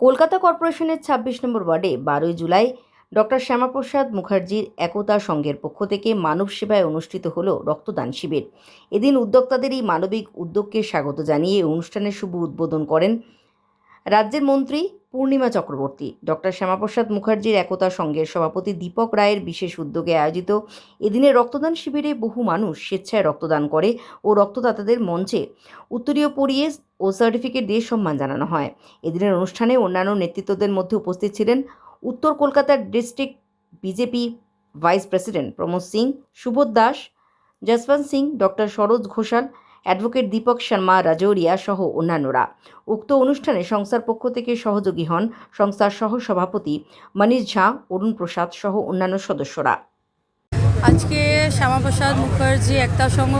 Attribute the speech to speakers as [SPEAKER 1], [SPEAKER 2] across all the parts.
[SPEAKER 1] কলকাতা কর্পোরেশনের ২৬ নম্বর ওয়ার্ডে ১২ই জুলাই ডক্টর শ্যামাপ্রসাদ মুখার্জির একতা সংঘের পক্ষ থেকে মানব সেবায় অনুষ্ঠিত হলো রক্তদান শিবির। এদিন উদ্যোক্তাদের এই মানবিক উদ্যোগকে স্বাগত জানিয়ে অনুষ্ঠানের শুভ উদ্বোধন করেন রাজ্যের মন্ত্রী পূর্ণিমা চক্রবর্তী। ডক্টর শ্যামাপ্রসাদ মুখার্জির একতা সংঘের সভাপতি দীপক রায়ের বিশেষ উদ্যোগে আয়োজিত এদিনের রক্তদান শিবিরে বহু মানুষ স্বেচ্ছায় রক্তদান করে ও রক্তদাতাদের মঞ্চে উত্তরীয় পরিয়ে ও সার্টিফিকেট দিয়ে সম্মান জানানো হয়। এদিনের অনুষ্ঠানে অন্যান্য নেতৃত্বদের মধ্যে উপস্থিত ছিলেন উত্তর কলকাতার district BJP vice president Pramod Singh, Subodh Das, Jaswant Singh, doctor Saroj Ghoshal, advocate Dipak Sharma Rajauria সহ অন্যান্যরা। উক্ত অনুষ্ঠানে সংস্থার পক্ষ থেকে সহযোগী হন সংস্থার সহ সভাপতি মনীষ ঝা, অরুণ প্রসাদ সহ অন্যান্য সদস্যরা।
[SPEAKER 2] আজকে শ্যামাপ্রসাদ মুখার্জি একতা সংঘ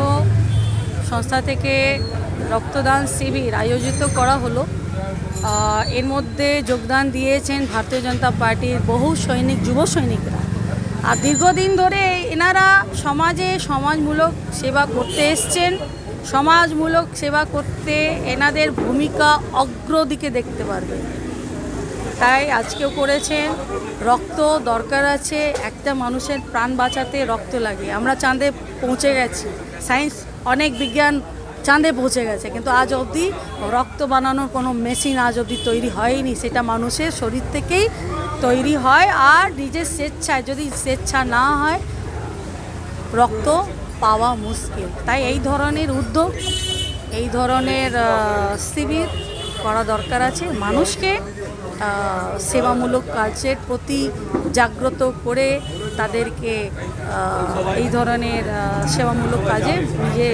[SPEAKER 2] সংস্থা থেকে রক্তদান শিবির আয়োজিত করা হলো। এর মধ্যে যোগদান দিয়েছেন ভারতীয় জনতা পার্টির বহু যুব সৈনিকরা। আর দীর্ঘদিন ধরে এনারা সমাজমূলক সেবা করতে এসছেন। সমাজমূলক সেবা করতে এনাদের ভূমিকা অগ্রদিকে দেখতে পারবে, তাই আজকেও করেছেন। রক্ত দরকার আছে, একটা মানুষের প্রাণ বাঁচাতে রক্ত লাগে। আমরা চাঁদে পৌঁছে গেছি, সায়েন্স অনেক বিজ্ঞান চাঁদে পৌঁছে গেছে, কিন্তু আজ অবধি রক্ত বানানোর কোনো মেশিন আজ অবধি তৈরি হয়নি। সেটা মানুষের শরীর থেকেই তৈরি হয়, আর নিজের স্বেচ্ছায়, যদি স্বেচ্ছা না হয় রক্ত পাওয়া মুশকিল। তাই এই ধরনের উদ্যোগ, এই ধরনের শিবির করা দরকার আছে। মানুষকে সেবামূলক কাজের প্রতি জাগ্রত করে তাদেরকে এই ধরনের সেবামূলক কাজে নিজে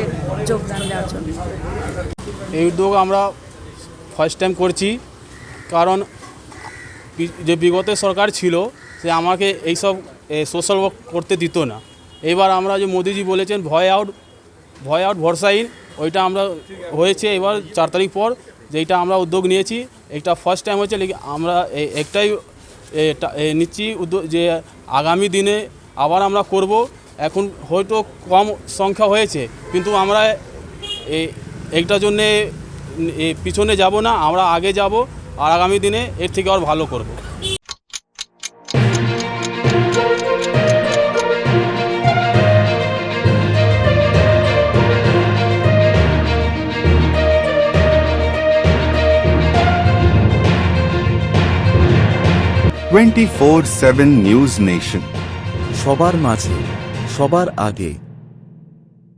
[SPEAKER 2] যোগদান দেওয়ার জন্য।
[SPEAKER 3] এই উদ্যোগ আমরা ফার্স্ট টাইম করছি, কারণ যে বিগত সরকার ছিল সে আমাকে এইসব সোশ্যাল ওয়ার্ক করতে দিত না। এবার আমরা যে মোদিজি বলেছেন ভয় আউট ভরসা ইন, ওইটা আমরা হয়েছে এবার 4 তারিখ পর, যেইটা আমরা উদ্যোগ নিয়েছি। এটা ফার্স্ট টাইম হচ্ছে। আমরা একটাই নিচ্ছি উদ্যোগ যে আগামী দিনে আবার আমরা করব। এখন হয়তো কম সংখ্যা হয়েছে, কিন্তু আমরা এইটার জন্যে পিছনে যাব না, আমরা আগে যাব, আর আগামী দিনে এর থেকে আর ভালো করব।
[SPEAKER 4] টোয়েন্টি 24/7 নিউজ নেশন,
[SPEAKER 5] সবার মাঝে, সবার আগে।